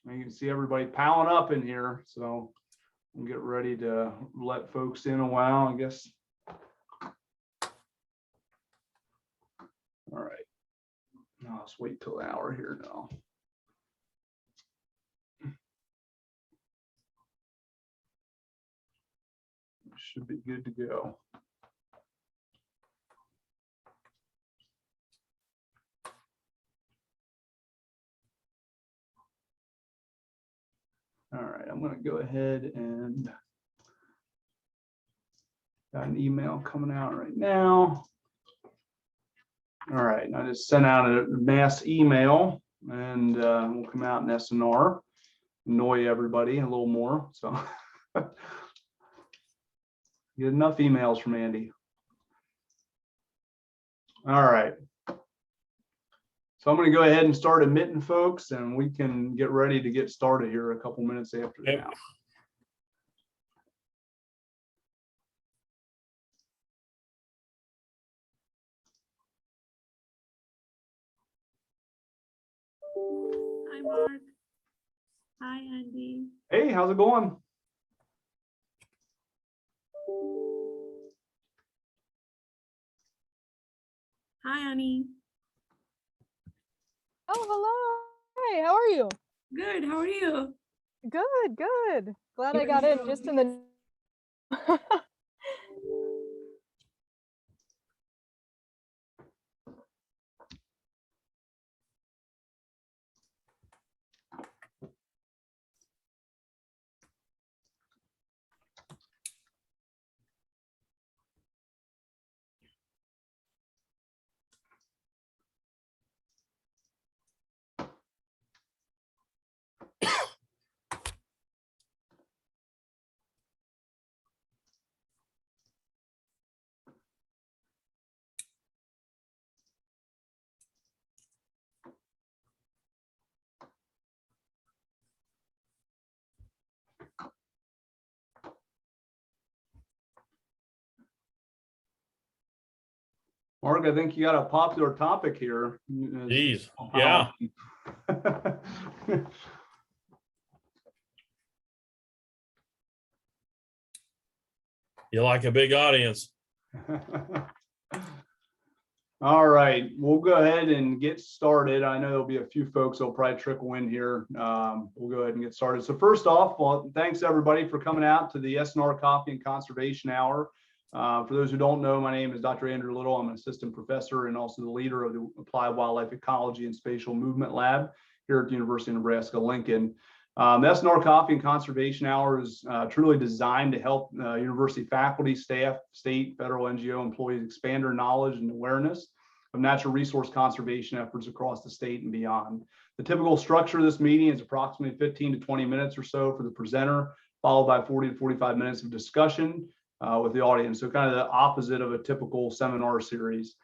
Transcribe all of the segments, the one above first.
You can see everybody piling up in here, so we'll get ready to let folks in a while, I guess. All right. Now let's wait till an hour here now. Should be good to go. All right, I'm going to go ahead and got an email coming out right now. All right, I just sent out a mass email, and we'll come out in SNR, annoy everybody a little more. So get enough emails from Andy. All right. So I'm going to go ahead and start admitting folks, and we can get ready to get started here a couple minutes after now. Hi, Mark. Hi, Andy. Hey, how's it going? Hi, Annie. Oh, hello. Hey, how are you? Good. How are you? Good, good. Glad I got in just in the Mark, I think you got a popular topic here. Jeez, yeah. You like a big audience. All right, we'll go ahead and get started. I know there'll be a few folks that'll probably trickle in here. We'll go ahead and get started. So first off, well, thanks everybody for coming out to the SNR Coffee and Conservation Hour. For those who don't know, my name is Dr. Andrew Little. I'm an assistant professor and also the leader of the Applied Wildlife Ecology and Spatial Movement Lab here at the University of Nebraska-Lincoln. The SNR Coffee and Conservation Hour is truly designed to help university faculty, staff, state, federal, NGO employees expand their knowledge and awareness of natural resource conservation efforts across the state and beyond. The typical structure of this meeting is approximately 15 to 20 minutes or so for the presenter, followed by 40 to 45 minutes of discussion with the audience. So kind of the opposite of a typical seminar series.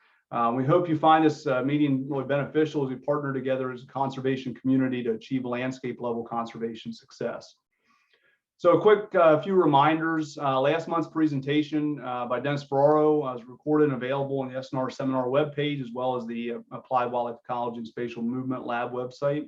We hope you find this meeting really beneficial as we partner together as a conservation community to achieve landscape level conservation success. So a quick few reminders. Last month's presentation by Dennis Ferraro was recorded and available on the SNR seminar webpage, as well as the Applied Wildlife Ecology and Spatial Movement Lab website.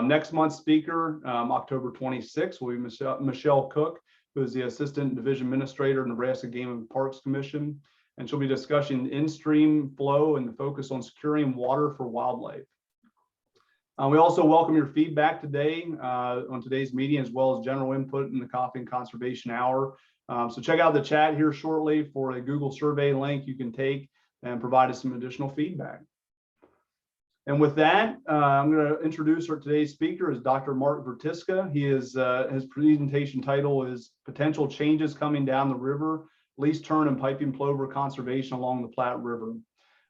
Next month's speaker, October 26th, will be Michelle Cook, who is the Assistant Division Administrator of Nebraska Game and Parks Commission. And she'll be discussing in-stream flow and the focus on securing water for wildlife. We also welcome your feedback today on today's meeting, as well as general input in the Coffee and Conservation Hour. So check out the chat here shortly for a Google survey link you can take and provide us some additional feedback. And with that, I'm going to introduce our today's speaker is Dr. Mark Vertiska. He is his presentation title is Potential Changes Coming Down the River, Lease Tern and Piping Plover Conservation Along the Platte River.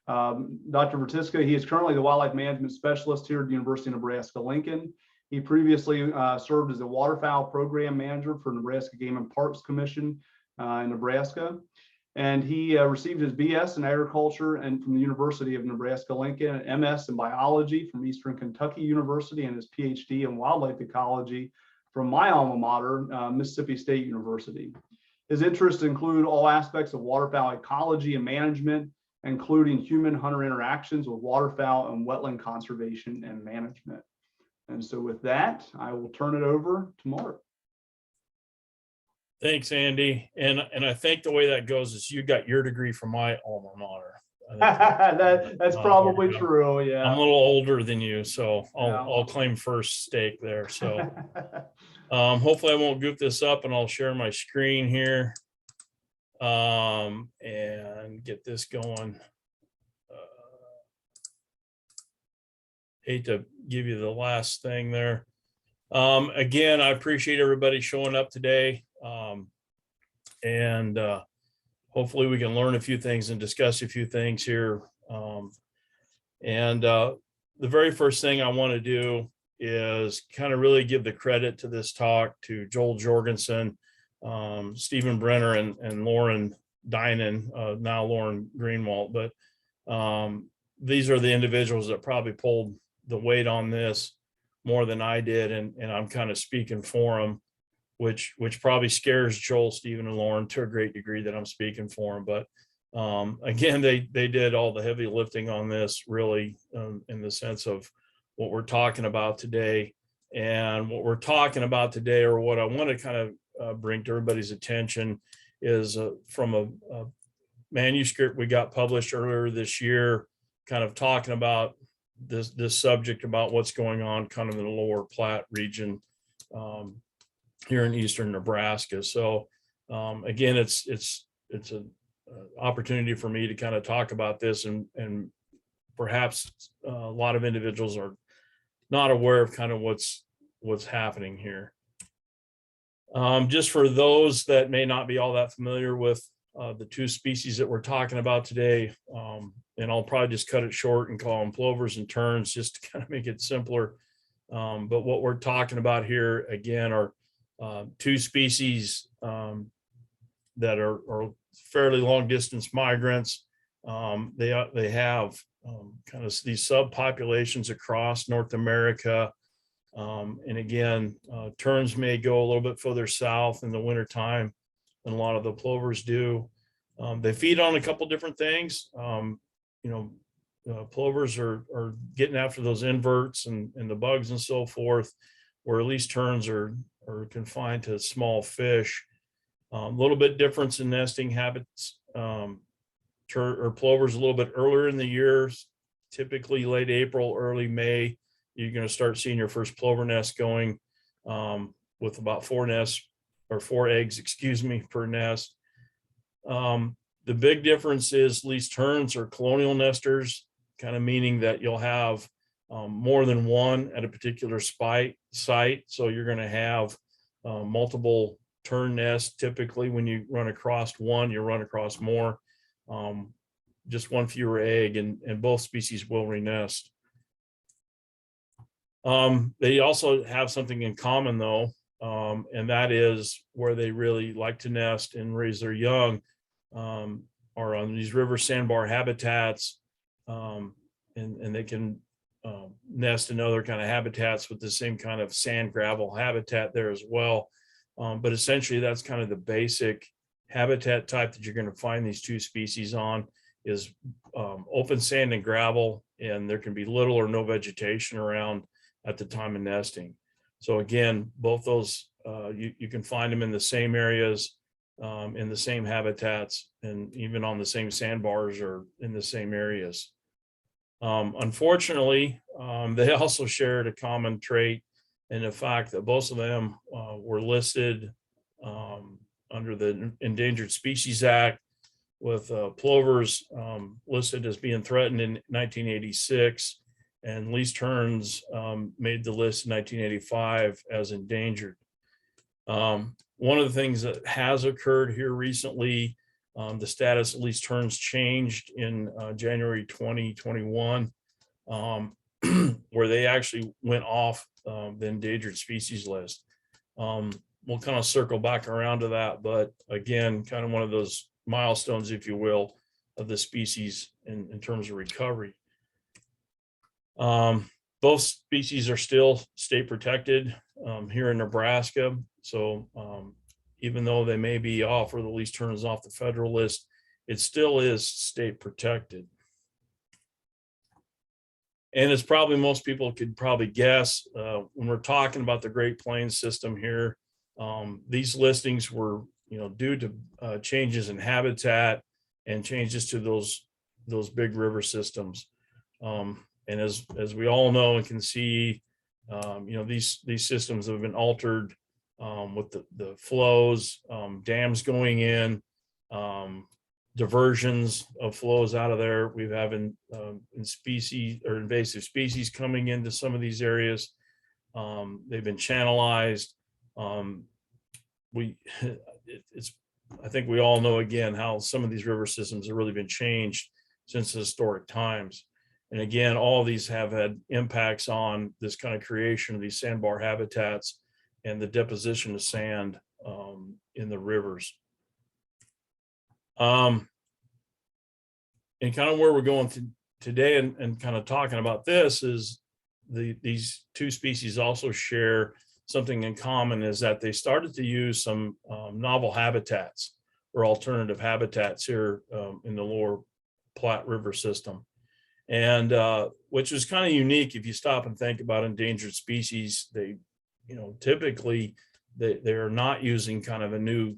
Dr. Vertiska, he is currently the wildlife management specialist here at the University of Nebraska-Lincoln. He previously served as a waterfowl program manager for Nebraska Game and Parks Commission in Nebraska. And he received his BS in agriculture and from the University of Nebraska-Lincoln, an MS in biology from Eastern Kentucky University, and his PhD in wildlife ecology from my alma mater, Mississippi State University. His interests include all aspects of waterfowl ecology and management, including human-hunter interactions with waterfowl and wetland conservation and management. And so with that, I will turn it over to Mark. Thanks, Andy. And I think the way that goes is you got your degree from my alma mater. That's probably true. Yeah. I'm a little older than you, so Yeah. I'll claim first stake there. So hopefully I won't goof this up, and I'll share my screen here and get this going. Hate to give you the last thing there. Again, I appreciate everybody showing up today. And hopefully we can learn a few things and discuss a few things here. The very first thing I want to do is kind of really give the credit to this talk to Joel Jorgensen, Stephen Brenner, and Lauren Dinan, now Lauren Greenwald. But these are the individuals that probably pulled the weight on this more than I did, and I'm kind of speaking for them, which probably scares Joel, Stephen, and Lauren to a great degree that I'm speaking for them. But again, they did all the heavy lifting on this, really, in the sense of what we're talking about today. And what we're talking about today, or what I want to kind of bring to everybody's attention, is from a manuscript we got published earlier this year, kind of talking about this subject about what's going on kind of in the lower Platte region here in eastern Nebraska. So again, it's an opportunity for me to kind of talk about this, and perhaps a lot of individuals are not aware of kind of what's happening here. Just for those that may not be all that familiar with the two species that we're talking about today, and I'll probably just cut it short and call them plovers and terns just to kind of make it simpler. But what we're talking about here again are two species that are fairly long distance migrants. They have kind of these subpopulations across North America. And again, terns may go a little bit further south in the wintertime than a lot of the plovers do. They feed on a couple different things. Plovers are getting after those inverts and the bugs and so forth, where at least terns are confined to small fish. A little bit difference in nesting habits. Plovers a little bit earlier in the year, typically late April, early May. You're going to start seeing your first plover nest going with about 4 eggs, per nest. The big difference is least terns are colonial nesters, kind of meaning that you'll have more than one at a particular site. So you're going to have multiple tern nests. Typically, when you run across one, you run across more, just one fewer egg, and both species will renest. They also have something in common though, and that is where they really like to nest and raise their young are on these river sandbar habitats, and they can nest in other kind of habitats with the same kind of sand gravel habitat there as well. But essentially that's kind of the basic habitat type that you're going to find these two species on, is open sand and gravel, and there can be little or no vegetation around at the time of nesting. So again, both those you can find them in the same areas, in the same habitats, and even on the same sandbars or in the same areas. Unfortunately, they also shared a common trait in the fact that both of them were listed under the Endangered Species Act, with plovers listed as being threatened in 1986, and least terns made the list in 1985 as endangered. One of the things that has occurred here recently, the status of least terns changed in January 2021, where they actually went off the endangered species list. We'll kind of circle back around to that, but again, kind of one of those milestones, if you will, of the species in terms of recovery. Both species are still state protected here in Nebraska. So even though they may be off, or the least terns off the federal list, it still is state protected. And as probably most people could probably guess, when we're talking about the Great Plains system here, these listings were, due to changes in habitat and changes to those big river systems. And as we all know and can see, these systems have been altered with the flows, dams going in, diversions of flows out of there. We have in species or invasive species coming into some of these areas. They've been channelized. I think we all know again how some of these river systems have really been changed since historic times. And again, all of these have had impacts on this kind of creation of these sandbar habitats and the deposition of sand in the rivers. And kind of where we're going to today and kind of talking about this is these two species also share something in common, is that they started to use some novel habitats or alternative habitats here in the lower Platte River system. And which is kind of unique if you stop and think about endangered species. They, typically they are not using kind of a new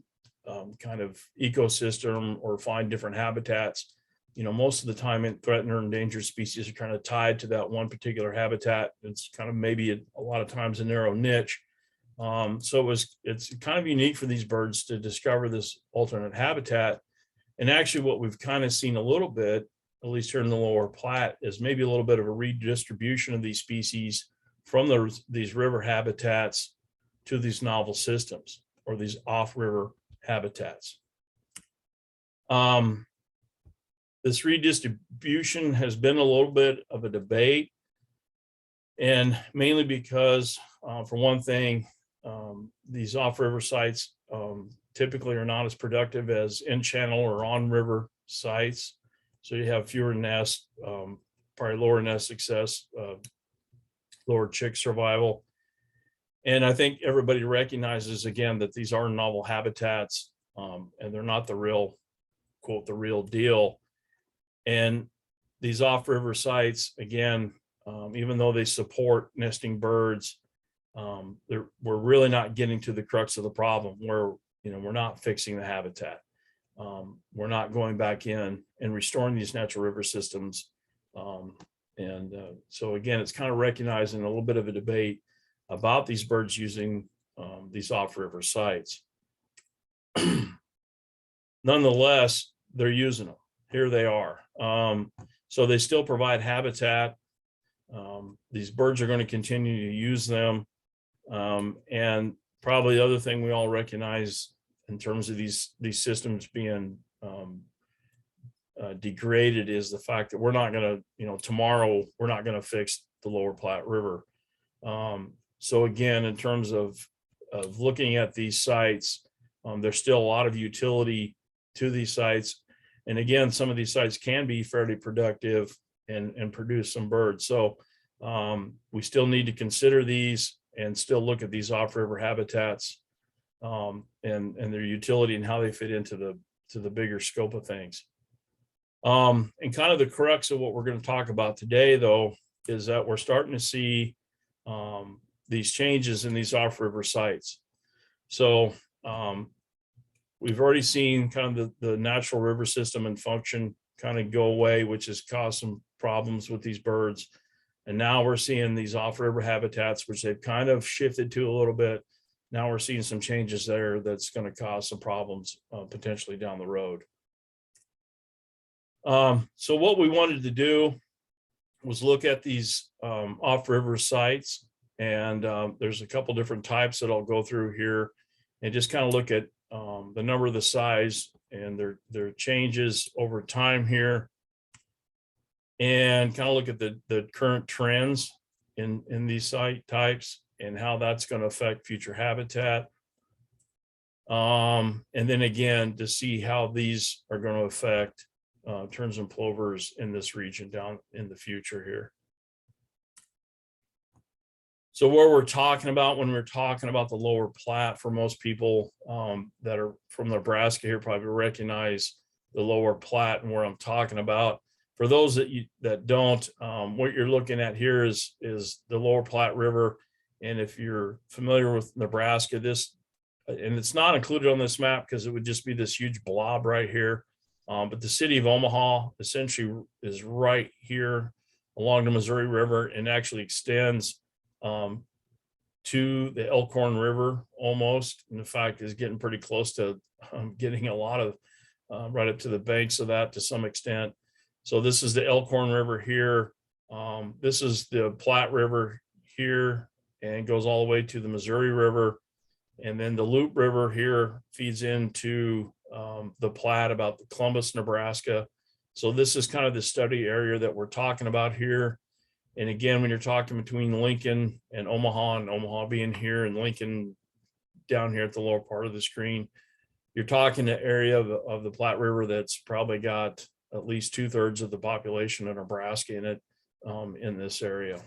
kind of ecosystem or find different habitats. Most of the time threatened or endangered species are kind of tied to that one particular habitat. It's kind of maybe a lot of times a narrow niche. So it's kind of unique for these birds to discover this alternate habitat. And actually what we've kind of seen a little bit, at least here in the lower Platte, is maybe a little bit of a redistribution of these species from these river habitats to these novel systems or these off-river habitats. This redistribution has been a little bit of a debate, and mainly because, for one thing, these off-river sites typically are not as productive as in-channel or on-river sites. So you have fewer nests, probably lower nest success, lower chick survival. And I think everybody recognizes again that these are novel habitats and they're not the real, quote, the real deal. And these off-river sites, again, even though they support nesting birds, we're really not getting to the crux of the problem where, we're not fixing the habitat. We're not going back in and restoring these natural river systems. So again, it's kind of recognizing a little bit of a debate about these birds using these off-river sites. Nonetheless, they're using them. Here they are. So they still provide habitat. These birds are going to continue to use them. And probably the other thing we all recognize in terms of these systems being degraded is the fact that we're not going to, tomorrow, we're not going to fix the lower Platte River. So again, in terms of looking at these sites, there's still a lot of utility to these sites. And again, some of these sites can be fairly productive and produce some birds. So we still need to consider these and still look at these off-river habitats and their utility and how they fit into the bigger scope of things. And kind of the crux of what we're going to talk about today, though, is that we're starting to see these changes in these off-river sites. So we've already seen kind of the natural river system and function kind of go away, which has caused some problems with these birds. And now we're seeing these off-river habitats, which they've kind of shifted to a little bit. Now we're seeing some changes there that's going to cause some problems potentially down the road. So what we wanted to do was look at these off-river sites, and there's a couple different types that I'll go through here and just kind of look at the number of the size and their changes over time here, and kind of look at the current trends in these site types and how that's going to affect future habitat. And then again, to see how these are going to affect terns and plovers in this region down in the future here. So what we're talking about when we're talking about the lower Platte, for most people that are from Nebraska here probably recognize the lower Platte and where I'm talking about. For those that don't, what you're looking at here is the Lower Platte River. And if you're familiar with Nebraska, and it's not included on this map because it would just be this huge blob right here. But the city of Omaha essentially is right here along the Missouri River and actually extends to the Elkhorn River almost. And in fact, is getting pretty close to getting a lot of right up to the banks of that to some extent. So this is the Elkhorn River here. This is the Platte River here and goes all the way to the Missouri River. And then the Loup River here feeds into the Platte about the Columbus, Nebraska. So this is kind of the study area that we're talking about here. And again, when you're talking between Lincoln and Omaha being here and Lincoln down here at the lower part of the screen, you're talking the area of the Platte River that's probably got at least 2/3 of the population of Nebraska in it in this area.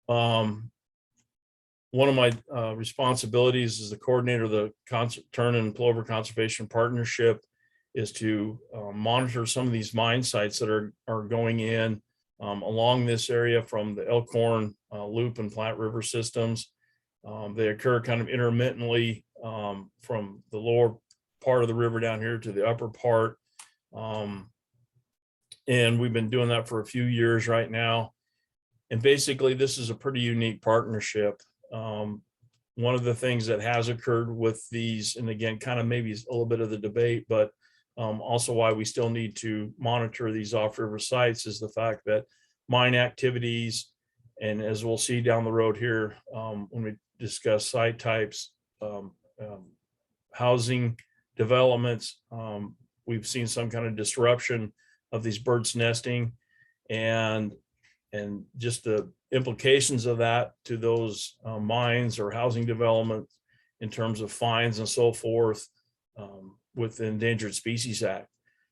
One of my responsibilities as the coordinator of the Tern and Plover Conservation Partnership is to monitor some of these mine sites that are going in along this area from the Elkhorn, Loup, and Platte River systems. They occur kind of intermittently from the lower part of the river down here to the upper part. And we've been doing that for a few years right now. And basically, this is a pretty unique partnership. One of the things that has occurred with these, and again, kind of maybe a little bit of the debate, but also why we still need to monitor these off-river sites is the fact that mine activities, and as we'll see down the road here when we discuss site types, housing developments, we've seen some kind of disruption of these birds nesting, and just the implications of that to those mines or housing development in terms of fines and so forth with the Endangered Species Act.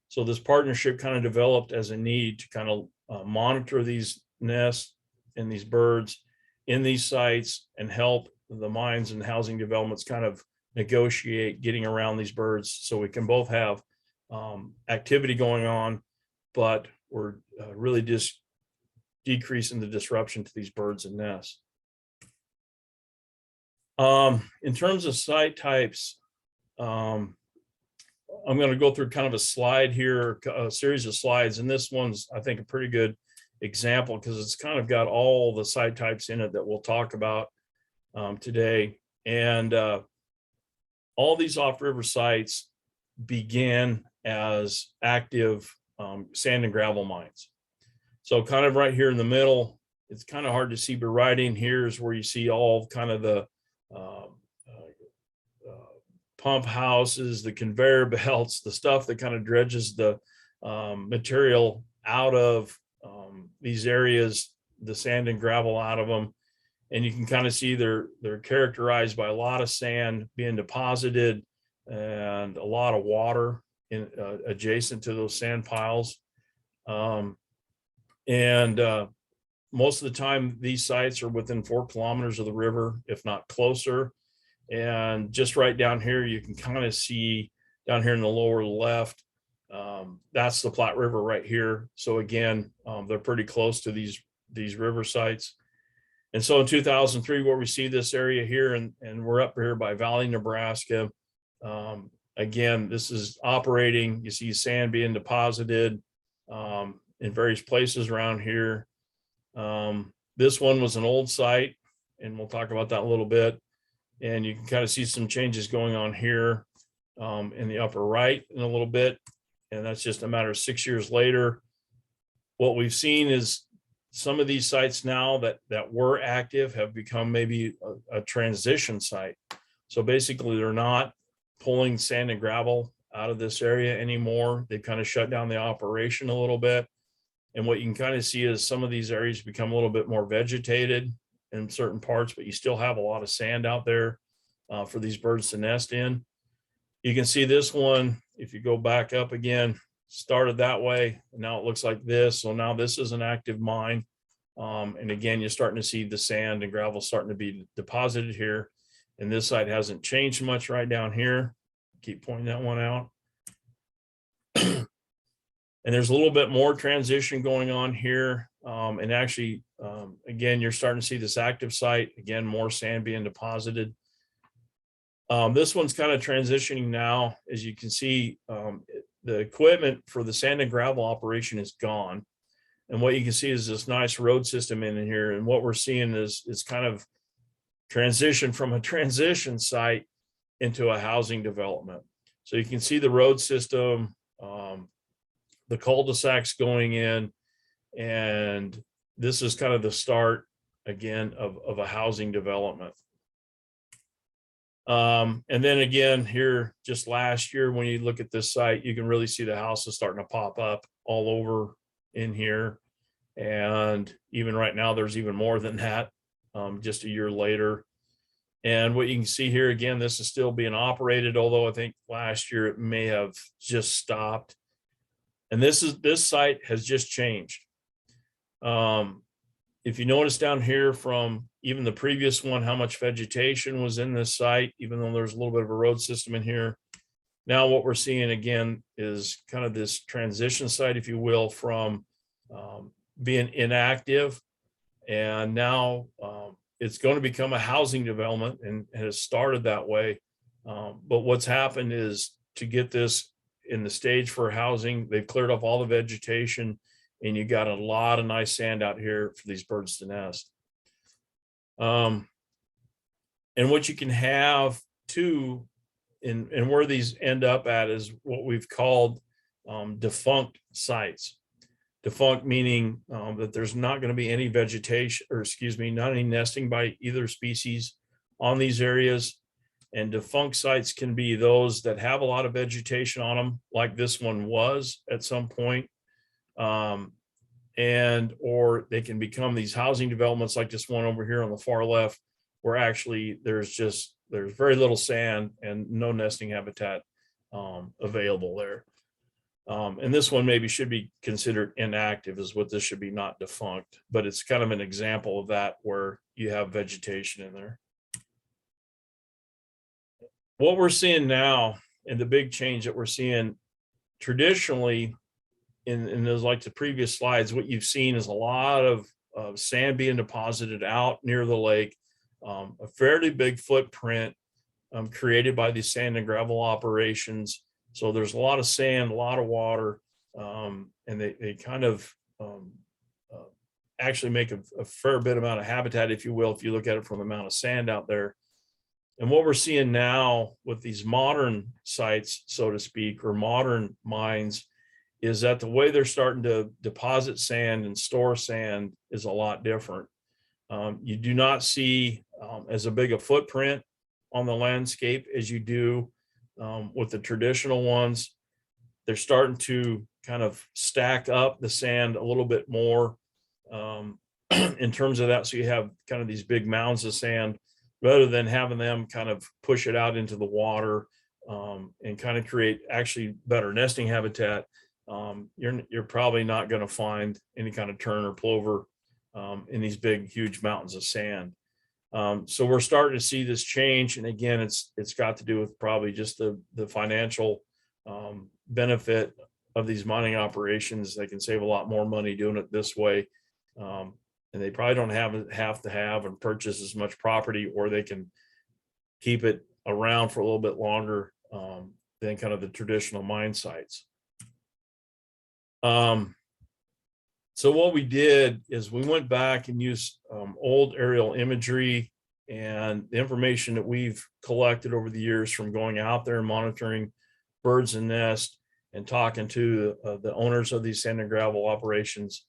So this partnership kind of developed as a need to kind of monitor these nests and these birds in these sites and help the mines and housing developments kind of negotiate getting around these birds so we can both have activity going on, but we're really just decreasing the disruption to these birds and nests. In terms of site types, I'm going to go through kind of a slide here, a series of slides, and this one's, I think, a pretty good example because it's kind of got all the site types in it that we'll talk about today. And all these off-river sites began as active sand and gravel mines. So kind of right here in the middle, it's kind of hard to see, but right in here is where you see all kind of the pump houses, the conveyor belts, the stuff that kind of dredges the material out of these areas, the sand and gravel out of them. And you can kind of see they're characterized by a lot of sand being deposited and a lot of water adjacent to those sand piles. Most of the time, these sites are within 4 kilometers of the river, if not closer. And just right down here, you can kind of see down here in the lower left, that's the Platte River right here. So again, they're pretty close to these river sites. And so in 2003, where we see this area here, and we're up here by Valley, Nebraska. Again, this is operating. You see sand being deposited in various places around here. This one was an old site, and we'll talk about that a little bit. And you can kind of see some changes going on here in the upper right in a little bit. And that's just a matter of 6 years later. What we've seen is some of these sites now that were active have become maybe a transition site. So basically they're not pulling sand and gravel out of this area anymore. They've kind of shut down the operation a little bit. And what you can kind of see is some of these areas become a little bit more vegetated in certain parts, but you still have a lot of sand out there for these birds to nest in. You can see this one, if you go back up again, started that way. And now it looks like this. So now this is an active mine. And again, you're starting to see the sand and gravel starting to be deposited here. And this side hasn't changed much right down here. Keep pointing that one out. And there's a little bit more transition going on here. And actually, again, you're starting to see this active site, again, more sand being deposited. This one's kind of transitioning now. As you can see, the equipment for the sand and gravel operation is gone. And what you can see is this nice road system in here. And what we're seeing is kind of transition from a transition site into a housing development. So you can see the road system, the cul-de-sacs going in, and this is kind of the start again of a housing development. And then again here, just last year, when you look at this site, you can really see the houses starting to pop up all over in here. And even right now, there's even more than that, just a year later. And what you can see here, again, this is still being operated, although I think last year it may have just stopped. And this site has just changed. If you notice down here from even the previous one, how much vegetation was in this site, even though there's a little bit of a road system in here. Now what we're seeing again is kind of this transition site, if you will, from being inactive, and now it's going to become a housing development, and has started that way. But what's happened is, to get this in the stage for housing, they've cleared off all the vegetation, and you got a lot of nice sand out here for these birds to nest. And what you can have too, and where these end up at, is what we've called defunct sites. Defunct meaning that there's not going to be any vegetation, or excuse me, not any nesting by either species on these areas. And defunct sites can be those that have a lot of vegetation on them, like this one was at some point. And or they can become these housing developments like this one over here on the far left, where actually there's very little sand and no nesting habitat available there. And this one maybe should be considered inactive, is what this should be, not defunct, but it's kind of an example of that, where you have vegetation in there. What we're seeing now, and the big change that we're seeing traditionally in those, like the previous slides, what you've seen is a lot of sand being deposited out near the lake, a fairly big footprint created by these sand and gravel operations. So there's a lot of sand, a lot of water, and they kind of actually make a fair bit amount of habitat, if you will, if you look at it from the amount of sand out there. And what we're seeing now with these modern sites, so to speak, or modern mines, is that the way they're starting to deposit sand and store sand is a lot different. You do not see as a big a footprint on the landscape as you do with the traditional ones. They're starting to kind of stack up the sand a little bit more in terms of that. So you have kind of these big mounds of sand, rather than having them kind of push it out into the water and kind of create actually better nesting habitat. You're probably not going to find any kind of tern or plover in these big, huge mountains of sand. So we're starting to see this change. And again, it's got to do with probably just the financial benefit of these mining operations. They can save a lot more money doing it this way. And they probably don't have to have and purchase as much property, or they can keep it around for a little bit longer than kind of the traditional mine sites. So what we did is we went back and used old aerial imagery and the information that we've collected over the years from going out there and monitoring birds and nests and talking to the owners of these sand and gravel operations.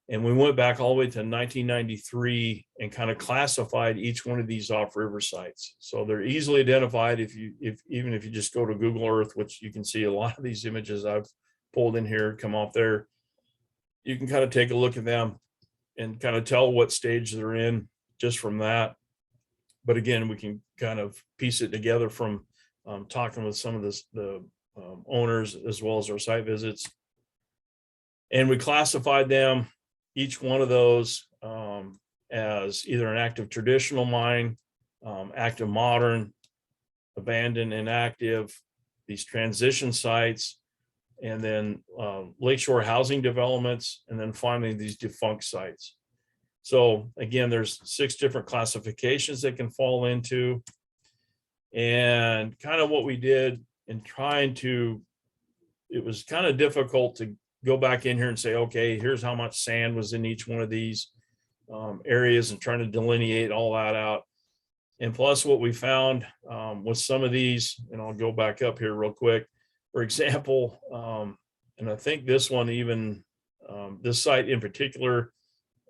And we went back all the way to 1993 and kind of classified each one of these off-river sites. So they're easily identified even if you just go to Google Earth, which you can see a lot of these images I've pulled in here come off there. You can kind of take a look at them and kind of tell what stage they're in just from that. But again, we can kind of piece it together from talking with some of the owners as well as our site visits. And we classified them, each one of those, as either an active traditional mine, active modern, abandoned inactive, these transition sites, and then lakeshore housing developments, and then finally these defunct sites. So again, there's 6 different classifications that can fall into. And kind of what we did in trying to, it was kind of difficult to go back in here and say, okay, here's how much sand was in each one of these areas, and trying to delineate all that out. And plus what we found with some of these, and I'll go back up here real quick, for example, and I think this one, even this site in particular,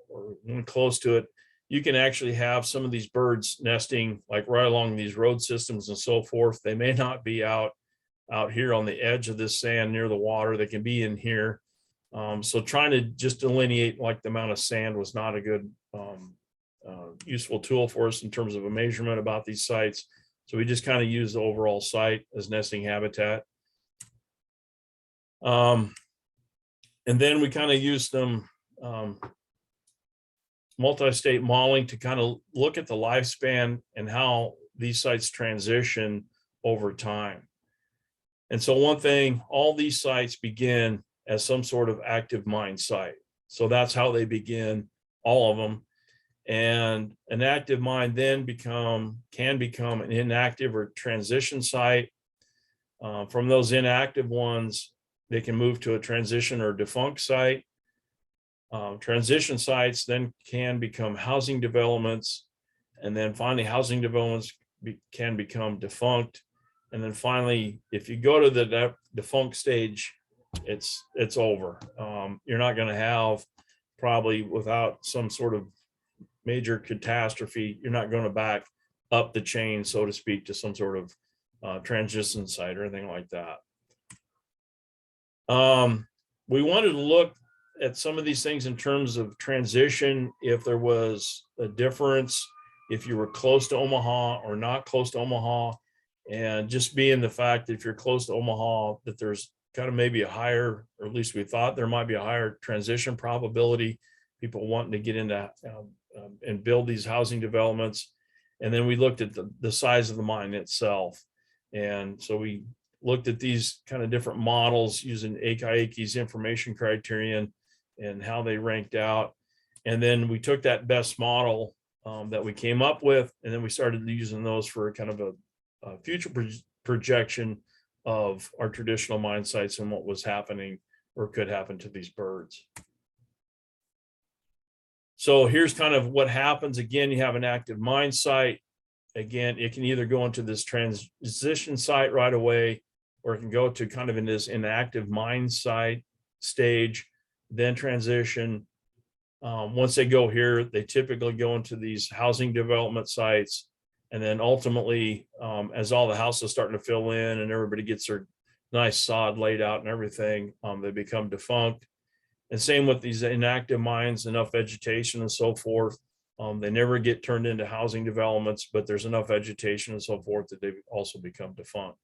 or one close to it, you can actually have some of these birds nesting like right along these road systems and so forth. They may not be out here on the edge of this sand near the water. They can be in here. So trying to just delineate like the amount of sand was not a good useful tool for us in terms of a measurement about these sites. So we just kind of use the overall site as nesting habitat. And then we kind of used them multi-state modeling to kind of look at the lifespan and how these sites transition over time. And so one thing, all these sites begin as some sort of active mine site. So that's how they begin, all of them. And an active mine then can become an inactive or transition site. From those inactive ones, they can move to a transition or defunct site. Transition sites then can become housing developments, and then finally housing developments can become defunct. And then finally, if you go to the defunct stage, it's over. You're not going to have, probably without some sort of major catastrophe, you're not going to back up the chain, so to speak, to some sort of transition site or anything like that. We wanted to look at some of these things in terms of transition, if there was a difference, if you were close to Omaha or not close to Omaha, and just being the fact that if you're close to Omaha, that there's kind of maybe a higher, or at least we thought there might be a higher transition probability, people wanting to get into and build these housing developments. And then we looked at the size of the mine itself. And so we looked at these kind of different models using Akaiki's information criterion and how they ranked out. And then we took that best model that we came up with, and then we started using those for kind of a future projection of our traditional mine sites and what was happening or could happen to these birds. So here's kind of what happens. Again, you have an active mine site. Again, it can either go into this transition site right away, or it can go to kind of in this inactive mine site stage, then transition. Once they go here, they typically go into these housing development sites. And then ultimately, as all the houses starting to fill in and everybody gets their nice sod laid out and everything, they become defunct. And same with these inactive mines, enough vegetation and so forth. They never get turned into housing developments, but there's enough vegetation and so forth that they also become defunct.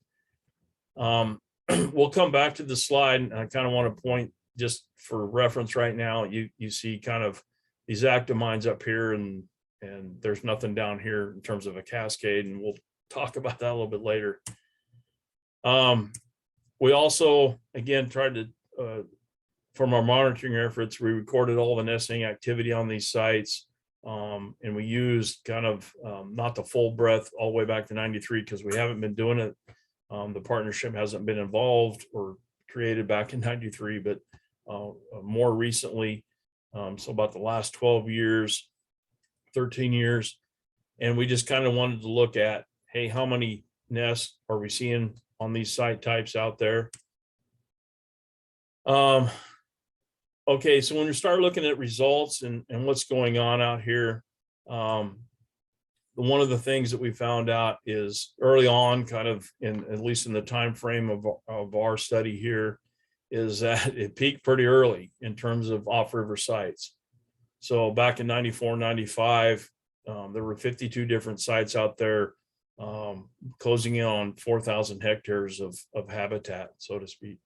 We'll come back to the slide, and I kind of want to point, just for reference right now, you see kind of these active mines up here, and there's nothing down here in terms of a cascade, and we'll talk about that a little bit later. We also, again, tried to, from our monitoring efforts, we recorded all the nesting activity on these sites, and we used kind of not the full breadth all the way back to 93, because we haven't been doing it. The partnership hasn't been involved or created back in 93, but more recently, so about the last 12 years, 13 years. And we just kind of wanted to look at, hey, how many nests are we seeing on these site types out there? Okay, so when we start looking at results and what's going on out here, one of the things that we found out is early on, kind of at least in the time frame of our study here, is that it peaked pretty early in terms of off-river sites. So back in 94, 95, there were 52 different sites out there, closing in on 4,000 hectares of habitat, so to speak.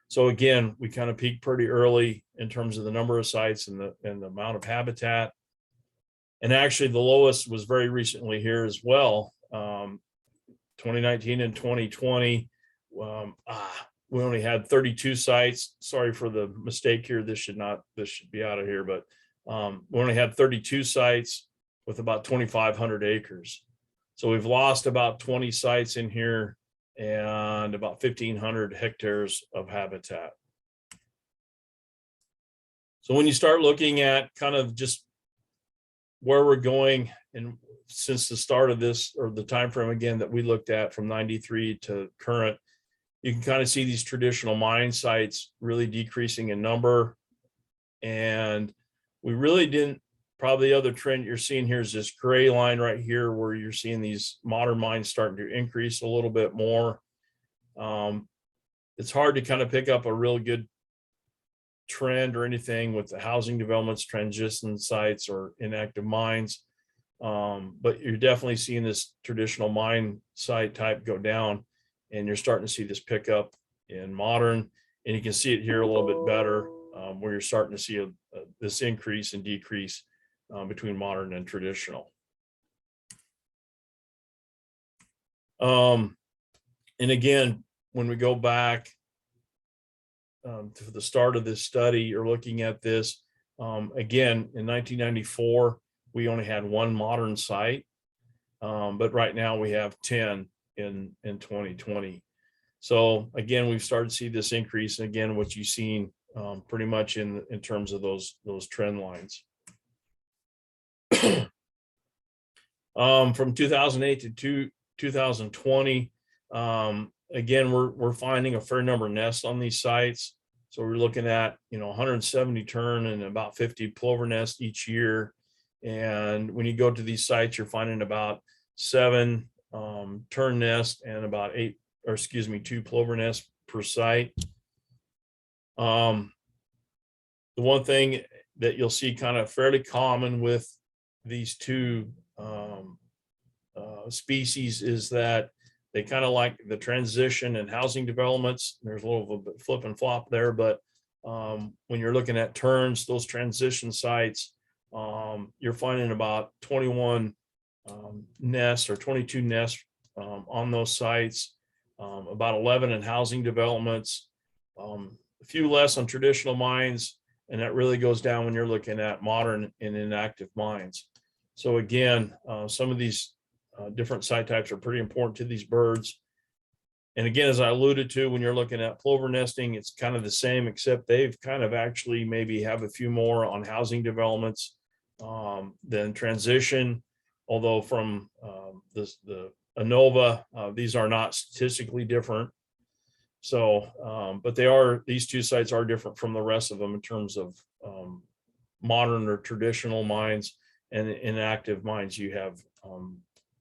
So again, we kind of peaked pretty early in terms of the number of sites and the amount of habitat. And actually the lowest was very recently here as well, 2019 and 2020. we only had 32 sites. Sorry for the mistake here. This should be out of here, but we only had 32 sites with about 2,500 acres. So we've lost about 20 sites in here and about 1,500 hectares of habitat. So when you start looking at kind of just where we're going, and since the start of this, or the time frame again that we looked at from 93 to current, you can kind of see these traditional mine sites really decreasing in number. And we really didn't, probably the other trend you're seeing here is this gray line right here, where you're seeing these modern mines starting to increase a little bit more. It's hard to kind of pick up a real good trend or anything with the housing developments, transition sites, or inactive mines. But you're definitely seeing this traditional mine site type go down, and you're starting to see this pick up in modern, and you can see it here a little bit better, where you're starting to see this increase and decrease between modern and traditional. And again, when we go back to the start of this study, you're looking at this, again, in 1994, we only had one modern site, but right now we have 10 in 2020. So again, we've started to see this increase. And again, what you've seen pretty much in terms of those trend lines. From 2008 to 2020, again, we're finding a fair number of nests on these sites. So we're looking at, 170 tern and about 50 plover nests each year. And when you go to these sites, you're finding about 7 tern nests and about 2 plover nests per site. The one thing that you'll see kind of fairly common with these two species is that they kind of like the transition and housing developments. There's a little bit flip and flop there, but when you're looking at terns, those transition sites, you're finding about 21 nests or 22 nests on those sites, about 11 in housing developments, a few less on traditional mines, and that really goes down when you're looking at modern and inactive mines. So again, some of these different site types are pretty important to these birds. And again, as I alluded to, when you're looking at plover nesting, it's kind of the same, except they've kind of actually maybe have a few more on housing developments than transition. Although from the ANOVA, these are not statistically different. So, but these two sites are different from the rest of them in terms of modern or traditional mines, and inactive mines, you have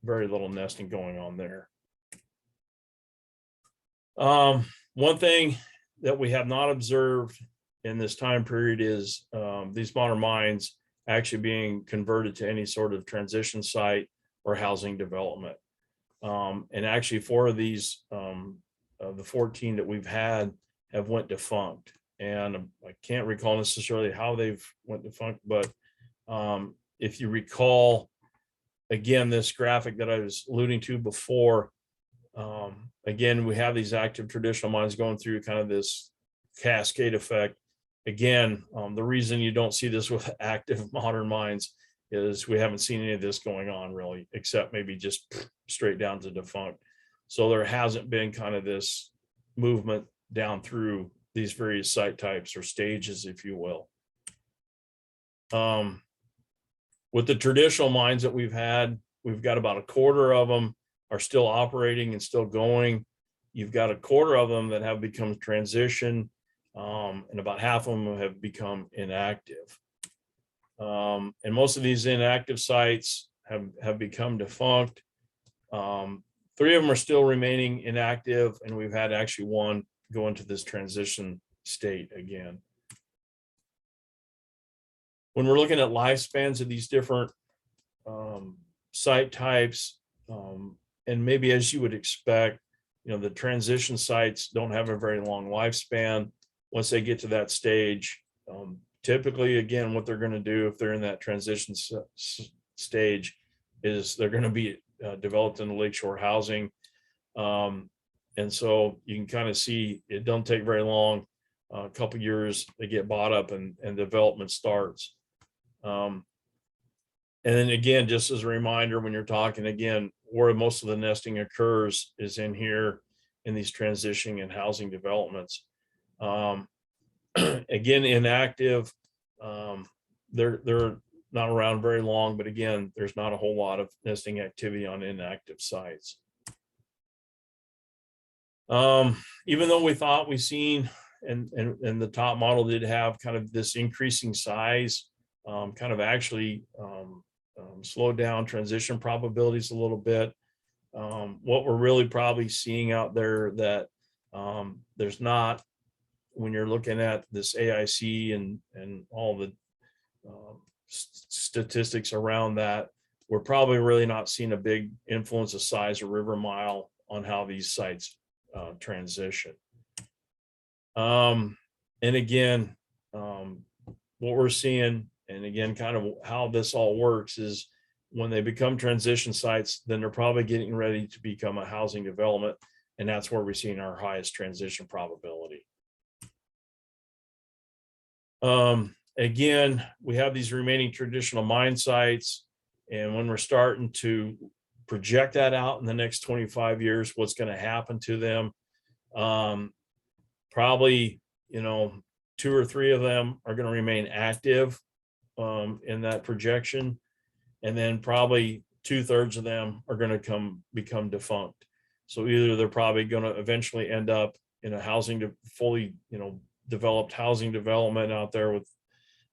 very little nesting going on there. One thing that we have not observed in this time period is these modern mines actually being converted to any sort of transition site or housing development. And actually 4 of these, of the 14 that we've had, have went defunct. And I can't recall necessarily how they've went defunct, but if you recall, again, this graphic that I was alluding to before, again, we have these active traditional mines going through kind of this cascade effect. Again, the reason you don't see this with active modern mines is we haven't seen any of this going on really, except maybe just straight down to defunct. So there hasn't been kind of this movement down through these various site types or stages, if you will. With the traditional mines that we've had, we've got about a quarter of them are still operating and still going. You've got a quarter of them that have become transition, and about half of them have become inactive. And most of these inactive sites have become defunct. 3 of them are still remaining inactive, and we've had actually 1 go into this transition state again. When we're looking at lifespans of these different site types, and maybe as you would expect, the transition sites don't have a very long lifespan. Once they get to that stage, typically, again, what they're going to do if they're in that transition stage is they're going to be developed into lakeshore housing. And so you can kind of see it don't take very long, a couple years, they get bought up and development starts. And then again, just as a reminder, when you're talking again, where most of the nesting occurs is in here in these transitioning and housing developments. Again, inactive, they're not around very long, but again, there's not a whole lot of nesting activity on inactive sites. Even though we thought we seen and the top model did have kind of this increasing size, kind of actually slowed down transition probabilities a little bit. What we're really probably seeing out there that there's not, when you're looking at this AIC and all the statistics around that, we're probably really not seeing a big influence of size or river mile on how these sites transition. And again, what we're seeing, and again, kind of how this all works is when they become transition sites, then they're probably getting ready to become a housing development. And that's where we're seeing our highest transition probability. Again, we have these remaining traditional mine sites. And when we're starting to project that out in the next 25 years, what's going to happen to them? Probably, 2 or 3 of them are going to remain active in that projection. And then probably 2/3 of them are going to become defunct. So either they're probably going to eventually end up in a fully, developed housing development out there with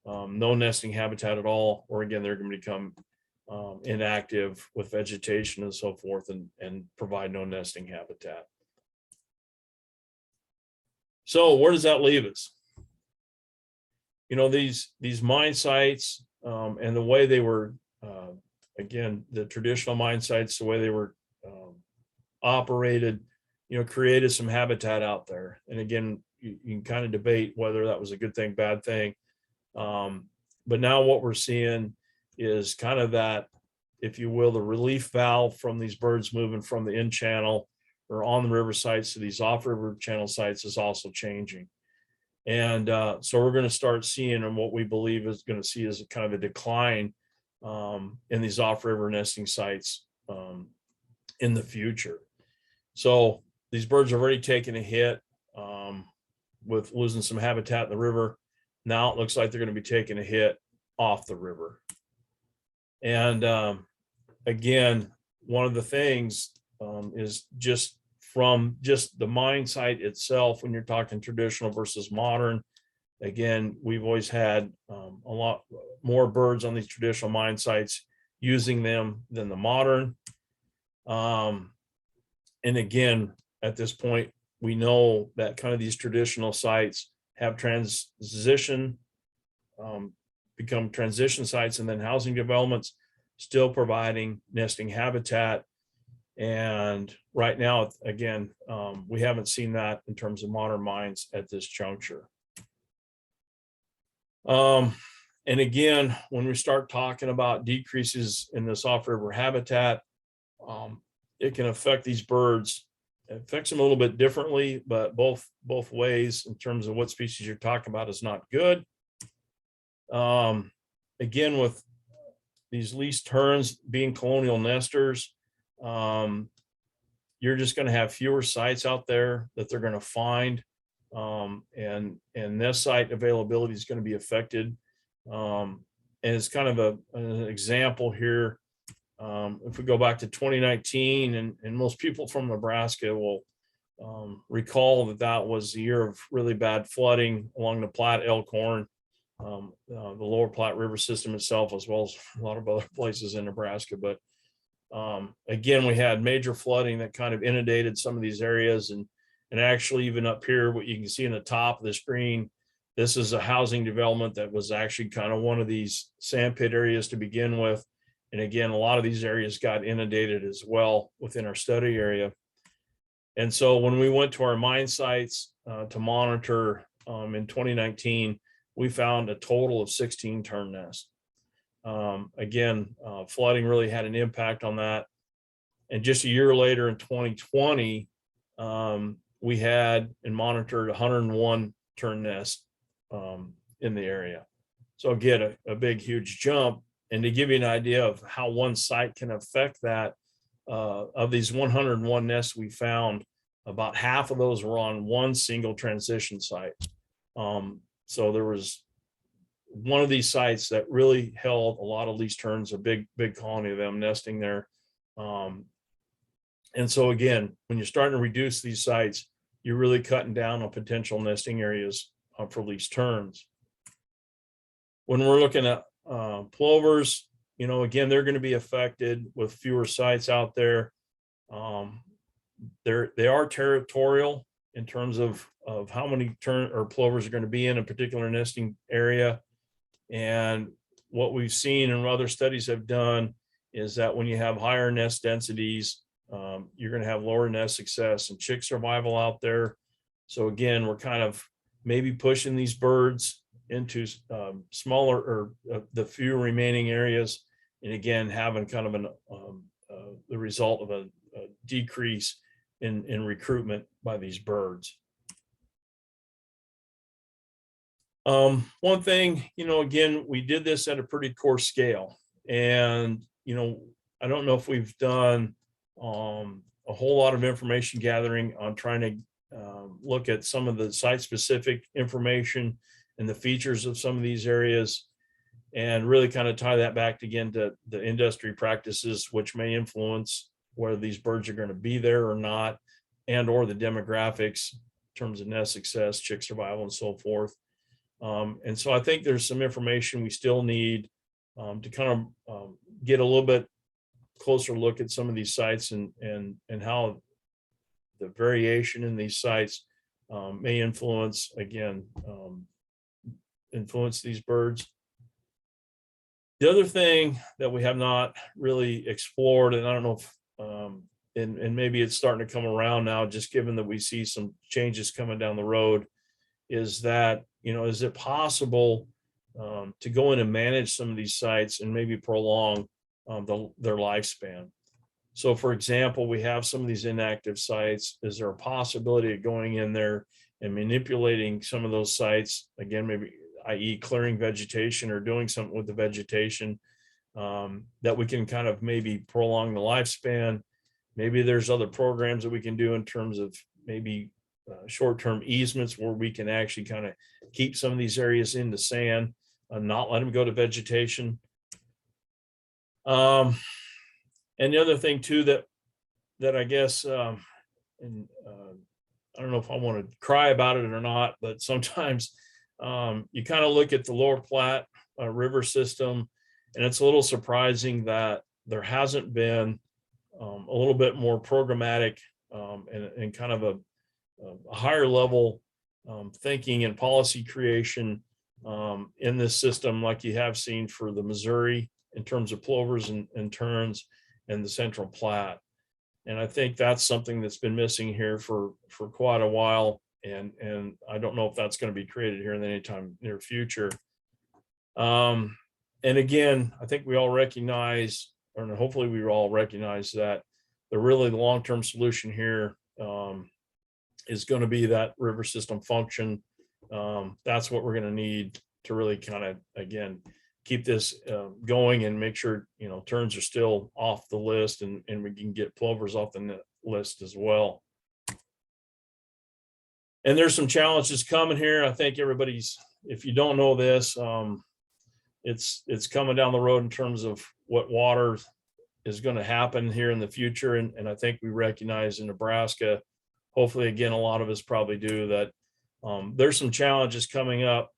no nesting habitat at all, or again, they're going to become inactive with vegetation and so forth and provide no nesting habitat. So where does that leave us? These mine sites and the way they were, again, the traditional mine sites, the way they were operated, created some habitat out there. And again, you can kind of debate whether that was a good thing, bad thing. But now what we're seeing is kind of that, if you will, the relief valve from these birds moving from the in channel or on the river sites to these off river channel sites is also changing. And so we're going to start seeing, and what we believe is going to see is a kind of a decline in these off river nesting sites in the future. So these birds are already taking a hit with losing some habitat in the river. Now it looks like they're going to be taking a hit off the river. And again, one of the things is just from just the mine site itself, when you're talking traditional versus modern, again, we've always had a lot more birds on these traditional mine sites using them than the modern. And again, at this point, we know that kind of these traditional sites have become transition sites and then housing developments, still providing nesting habitat. And right now, again, we haven't seen that in terms of modern mines at this juncture. And again, when we start talking about decreases in this off-river habitat, it can affect these birds. It affects them a little bit differently, but both ways in terms of what species you're talking about is not good. Again, with these least terns being colonial nesters, you're just going to have fewer sites out there that they're going to find, and nest site availability is going to be affected. And it's kind of an example here. If we go back to 2019, and most people from Nebraska will recall that was the year of really bad flooding along the Platte, Elkhorn, the lower Platte River system itself, as well as a lot of other places in Nebraska. But again, we had major flooding that kind of inundated some of these areas, and actually even up here, what you can see in the top of the screen, this is a housing development that was actually kind of one of these sandpit areas to begin with. And again, a lot of these areas got inundated as well within our study area. And so when we went to our mine sites to monitor in 2019, we found a total of 16 tern nests. Again, flooding really had an impact on that. And just a year later in 2020, we had and monitored 101 tern nests in the area. So again, a big, huge jump. And to give you an idea of how one site can affect that, of these 101 nests we found, about half of those were on one single transition site. So there was one of these sites that really held a lot of least terns, a big colony of them nesting there. And so again, when you're starting to reduce these sites, you're really cutting down on potential nesting areas for least terns. When we're looking at plovers, you know, again, they're going to be affected with fewer sites out there. They are territorial in terms of how many tern or plovers are going to be in a particular nesting area. And what we've seen and other studies have done is that when you have higher nest densities, you're going to have lower nest success and chick survival out there. So again, we're kind of maybe pushing these birds into smaller or the few remaining areas, and again having kind of the result of a decrease in recruitment by these birds. One thing, you know, again, we did this at a pretty coarse scale, and you know, I don't know if we've done a whole lot of information gathering on trying to look at some of the site specific information and the features of some of these areas, and really kind of tie that back again to the industry practices, which may influence whether these birds are going to be there or not, and or the demographics in terms of nest success, chick survival, and so forth. And so I think there's some information we still need to kind of get a little bit closer look at some of these sites and how the variation in these sites may influence, again, influence these birds. The other thing that we have not really explored, and I don't know if, and maybe it's starting to come around now, just given that we see some changes coming down the road, is that, you know, is it possible to go in and manage some of these sites and maybe prolong their lifespan? So for example, we have some of these inactive sites. Is there a possibility of going in there and manipulating some of those sites, again, maybe i.e. clearing vegetation or doing something with the vegetation that we can kind of maybe prolong the lifespan? Maybe there's other programs that we can do in terms of maybe short-term easements where we can actually kind of keep some of these areas in the sand and not let them go to vegetation. And the other thing too that I guess, and I don't know if I want to cry about it or not, but sometimes you kind of look at the Lower Platte river system, and it's a little surprising that there hasn't been a little bit more programmatic and kind of a higher level thinking and policy creation in this system, like you have seen for the Missouri in terms of plovers and terns and the Central Platte. And I think that's something that's been missing here for quite a while. And I don't know if that's going to be created here in the anytime near future. And again, I think we all recognize, or hopefully we all recognize, that the long-term solution here is going to be that river system function. That's what we're going to need to really kind of, again, keep this going and make sure, you know, terns are still off the list, and we can get plovers off the list as well. And there's some challenges coming here. I think everybody's, if you don't know this, it's coming down the road in terms of what water is going to happen here in the future. And I think we recognize in Nebraska, hopefully, again, a lot of us probably do, that there's some challenges coming up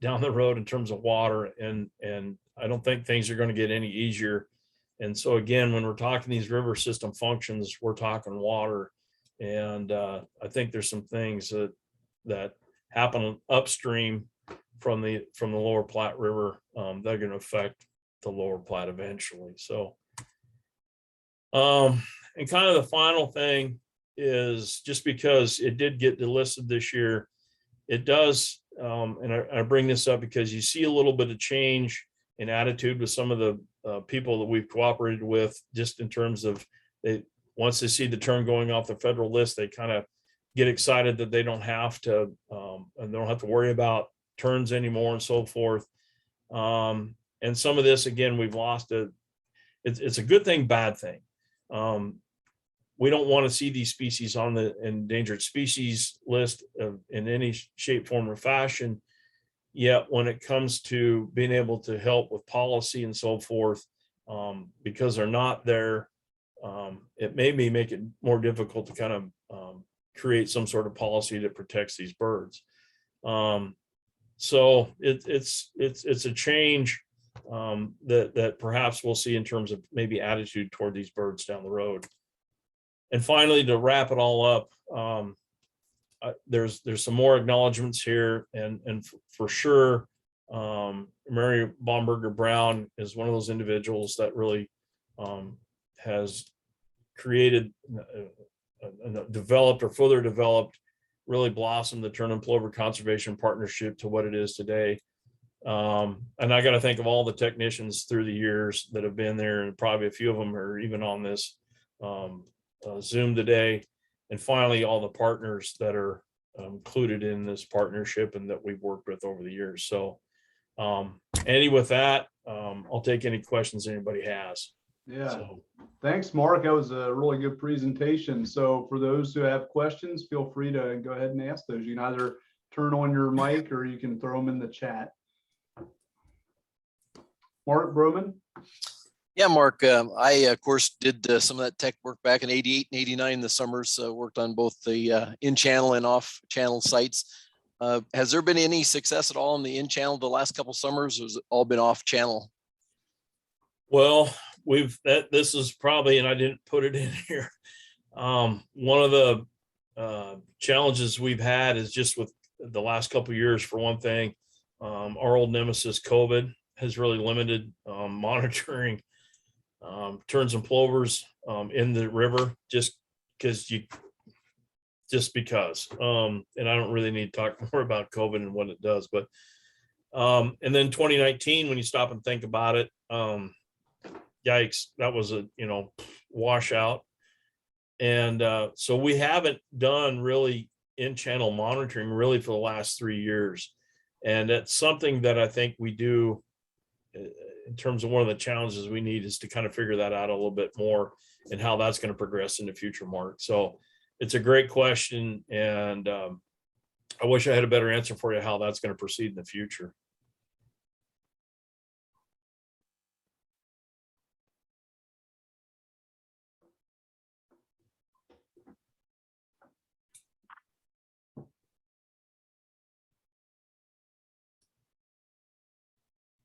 down the road in terms of water. And I don't think things are going to get any easier. And so again, when we're talking these river system functions, we're talking water. And I think there's some things that happen upstream from the Lower Platte River that are going to affect the Lower Platte eventually. So, and kind of the final thing is, just because it did get delisted this year, it does, and I bring this up because you see a little bit of change in attitude with some of the people that we've cooperated with, just in terms of they once they see the term going off the federal list, they kind of get excited that they don't have to, and they don't have to worry about terns anymore and so forth. And some of this, again, we've lost it. It's a good thing, bad thing. We don't want to see these species on the endangered species list in any shape, form, or fashion. Yet when it comes to being able to help with policy and so forth, because they're not there, it may make it more difficult to kind of create some sort of policy that protects these birds. So it's a change that perhaps we'll see in terms of maybe attitude toward these birds down the road. And finally, to wrap it all up, there's some more acknowledgements here, and for sure, Mary Baumberger Brown is one of those individuals that really has created, developed, or further developed, really blossomed the Tern and Plover Conservation Partnership to what it is today. And I got to think of all the technicians through the years that have been there, and probably a few of them are even on this Zoom today. And finally, all the partners that are included in this partnership and that we've worked with over the years. So Andy, with that, I'll take any questions anybody has. Yeah. So, Thanks, Mark. That was a really good presentation. So for those who have questions, feel free to go ahead and ask those. You can either turn on your mic or you can throw them in the chat. Mark Broman. Yeah, Mark, I, of course, did some of that tech work back in 88 and 89 in the summers, worked on both the in-channel and off-channel sites. Has there been any success at all in the in-channel the last couple summers, or has it all been off-channel? well, this is probably, and I didn't put it in here. One of the challenges we've had is just with the last couple of years, for one thing, our old nemesis COVID has really limited monitoring terns and plovers in the river, just because and I don't really need to talk more about COVID and what it does, but and then 2019, when you stop and think about it, yikes, that was a washout. And so we haven't done really in-channel monitoring really for the last 3 years, and that's something that I think we do in terms of one of the challenges we need is to kind of figure that out a little bit more and how that's going to progress in the future, Mark. So it's a great question, and I wish I had a better answer for you how that's going to proceed in the future.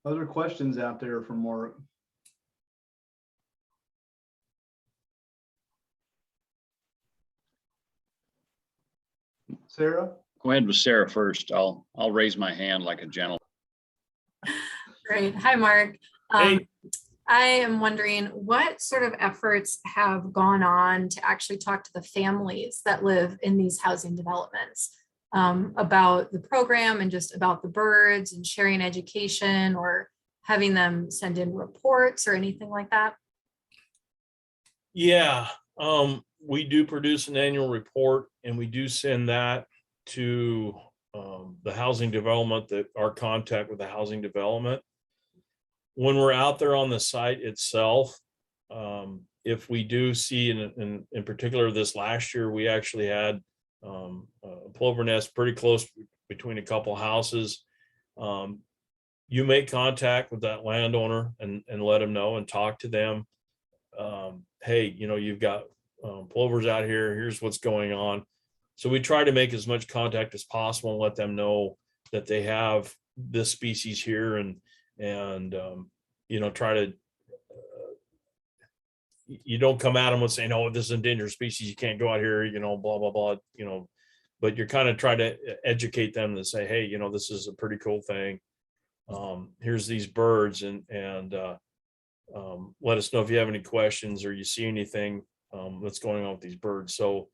Other questions out there for Mark? Sarah? Go ahead with Sarah first. I'll raise my hand like a gentleman. Great. Hi, Mark. Hey. I am wondering what sort of efforts have gone on to actually talk to the families that live in these housing developments about the program and just about the birds and sharing education or having them send in reports or anything like that? Yeah, we do produce an annual report, and we do send that to the housing development, that our contact with the housing development. When we're out there on the site itself, if we do see, in particular this last year, we actually had a plover nest pretty close between a couple houses. You make contact with that landowner and let them know and talk to them. Hey, you've got plovers out here. Here's what's going on. So we try to make as much contact as possible and let them know that they have this species here, and try to. You don't come at them with saying, "Oh, this is an endangered species. You can't go out here." Blah blah blah. But you're kind of trying to educate them to say, "Hey, this is a pretty cool thing. Here's these birds, and let us know if you have any questions or you see anything that's going on with these birds." So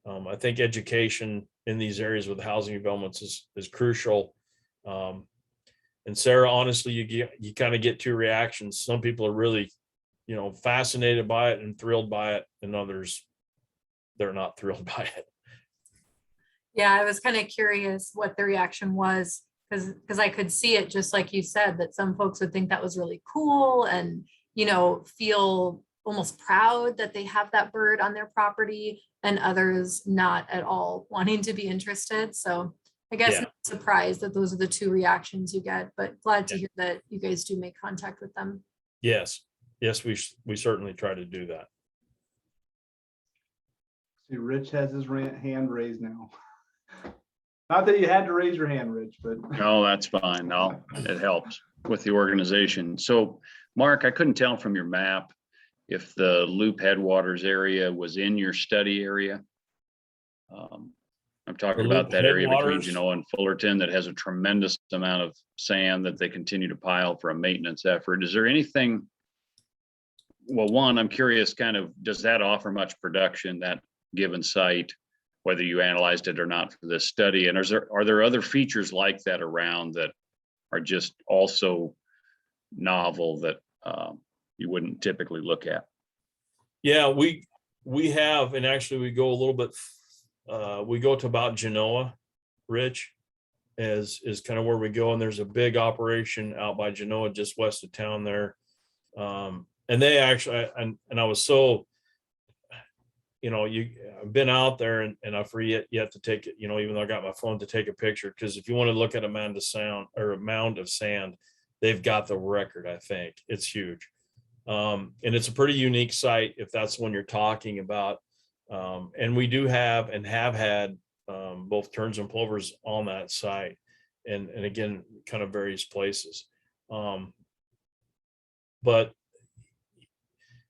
I think education in these areas with housing developments is crucial. And Sarah, honestly, you kind of get two reactions. Some people are really, fascinated by it and thrilled by it, and others they're not thrilled by it. Yeah, I was kind of curious what the reaction was, because I could see it, just like you said, that some folks would think that was really cool and, feel almost proud that they have that bird on their property, and others not at all wanting to be interested. So I guess Yeah. not surprised that those are the two reactions you get, but glad to hear that you guys do make contact with them. Yes, we certainly try to do that. See, Rich has his hand raised now. Not that you had to raise your hand, Rich, but. No, that's fine. No, it helps with the organization. So Mark, I couldn't tell from your map if the Loop Headwaters area was in your study area. I'm talking The about Loop that area between Headwaters? Genoa and Fullerton that has a tremendous amount of sand that they continue to pile for a maintenance effort. Is there anything? Well, one, I'm curious, kind of, does that offer much production, that given site, whether you analyzed it or not for this study? And are there other features like that around that are just also novel that you wouldn't typically look at? Yeah, we have, and actually we go a little bit, we go to about Genoa, Rich, is kind of where we go. And there's a big operation out by Genoa, just west of town there. And they actually, and I was so, I've been out there and I forget yet to take it, even though I got my phone to take a picture, because if you want to look at a mound of sand, they've got the record. I think it's huge. And it's a pretty unique site if that's the one you're talking about. And we do have and have had both terns and plovers on that site, and again, kind of various places. But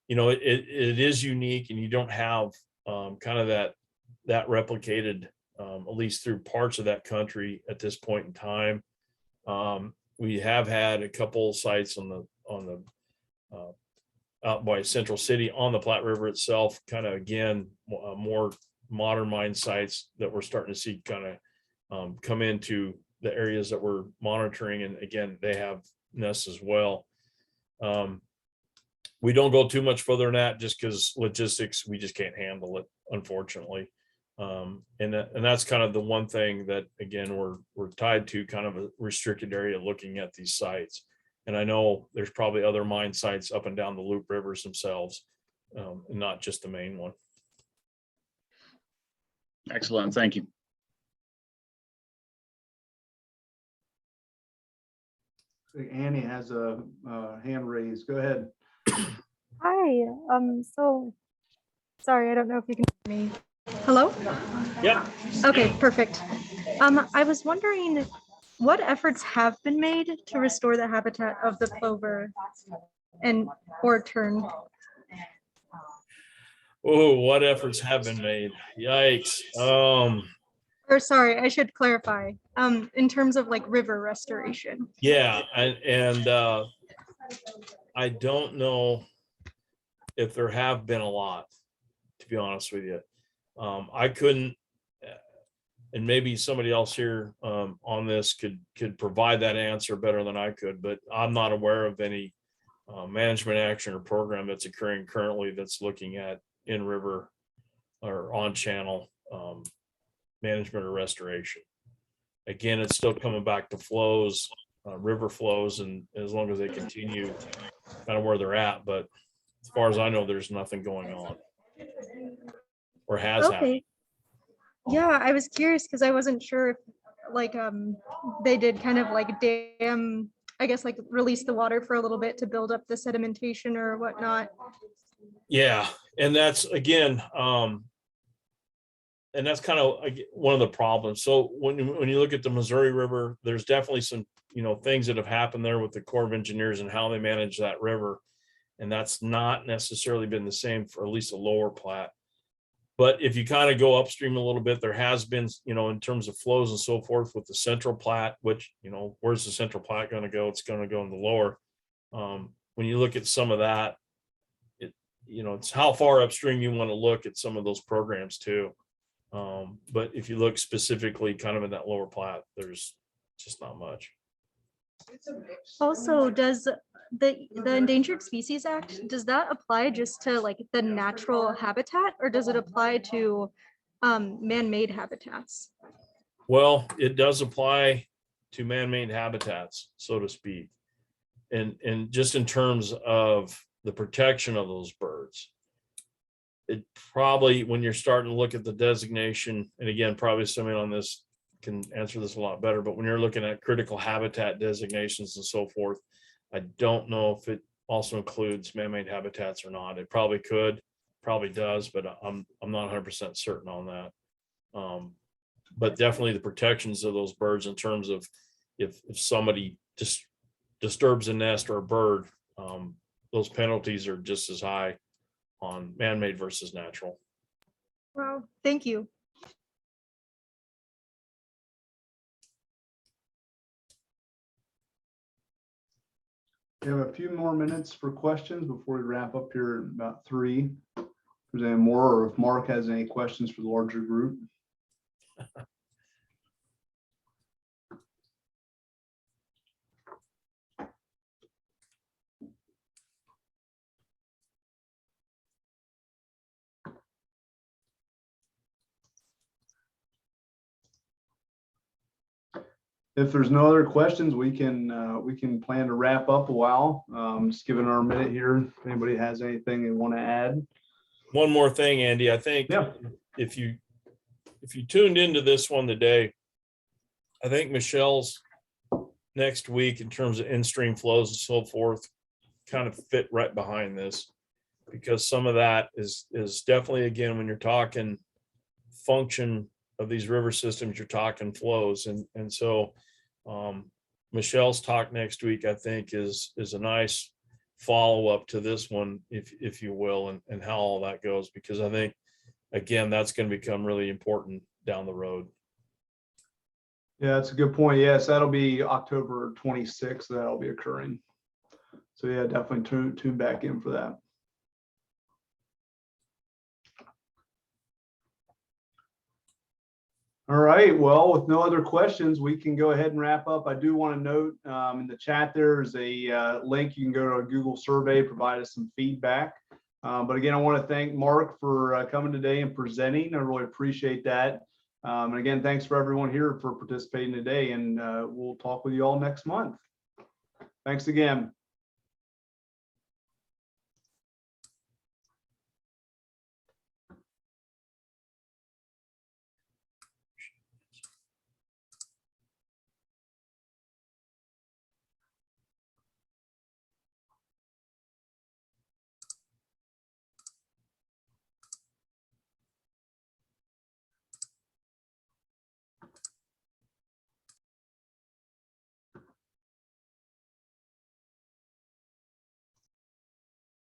it is unique, and you don't have kind of that replicated, at least through parts of that country at this point in time. We have had a couple sites on the out by Central City on the Platte River itself, kind of again more modern mine sites that we're starting to see kind of come into the areas that we're monitoring, and again they have nests as well. We don't go too much further than that just because logistics, we just can't handle it, unfortunately. And that's kind of the one thing that, again, we're tied to, kind of a restricted area looking at these sites. And I know there's probably other mine sites up and down the Loop Rivers themselves, and not just the main one. Excellent. Thank you. Annie has a hand raised. Go ahead. Hi. So sorry, I don't know if you can hear me. Hello? Yeah. Okay, perfect. I was wondering what efforts have been made to restore the habitat of the plover or tern? Oh, what efforts have been made? Yikes. Or sorry, I should clarify. In terms of like river restoration. Yeah, and I don't know if there have been a lot, to be honest with you. I couldn't, and maybe somebody else here on this could provide that answer better than I could, but I'm not aware of any management action or program that's occurring currently that's looking at in river or on channel management or restoration. Again, it's still coming back to flows, river flows, and as long as they continue kind of where they're at, but as far as I know, there's nothing going on or has happened. Yeah, I was curious because I wasn't sure if like they did kind of like dam, I guess, like release the water for a little bit to build up the sedimentation or whatnot. Yeah, and that's again, and that's kind of one of the problems. So when you look at the Missouri River, there's definitely some things that have happened there with the Corps of Engineers and how they manage that river, and that's not necessarily been the same for at least the lower Platte. But if you kind of go upstream a little bit, there has been, in terms of flows and so forth with the Central Platte, which, where's the Central Platte going to go? It's going to go in the lower. When you look at some of that, it's how far upstream you want to look at some of those programs too. But if you look specifically kind of in that lower Platte, there's just not much. Also, does the Endangered Species Act, does that apply just to like the natural habitat, or does it apply to man-made habitats? Well, it does apply to man-made habitats, so to speak. And just in terms of the protection of those birds, it probably, when you're starting to look at the designation, and again, probably somebody on this can answer this a lot better, but when you're looking at critical habitat designations and so forth, I don't know if it also includes man-made habitats or not. It probably could, probably does, but I'm not 100% certain on that. But definitely the protections of those birds in terms of if somebody just disturbs a nest or a bird, those penalties are just as high on man-made versus natural. Wow, thank you. We have a few more minutes for questions before we wrap up here at about 3. If there's any more, or if Mark has any questions for the larger group. If there's no other questions, we can plan to wrap up a while. Just giving our minute here. If anybody has anything they want to add. One more thing, Andy, I think Yeah. if you tuned into this one today, I think Michelle's next week in terms of in-stream flows and so forth kind of fit right behind this, because some of that is definitely, again, when you're talking function of these river systems, you're talking flows. And so Michelle's talk next week, I think is a nice follow-up to this one, if you will, and how all that goes, because I think, again, that's going to become really important down the road. Yeah, that's a good point. Yes, that'll be October 26th. That'll be occurring. So yeah, definitely tune back in for that. All right, well, with no other questions, we can go ahead and wrap up. I do want to note in the chat, there's a link. You can go to a Google survey, provide us some feedback. But again, I want to thank Mark for coming today and presenting. I really appreciate that. And again, thanks for everyone here for participating today, and we'll talk with you all next month. Thanks again.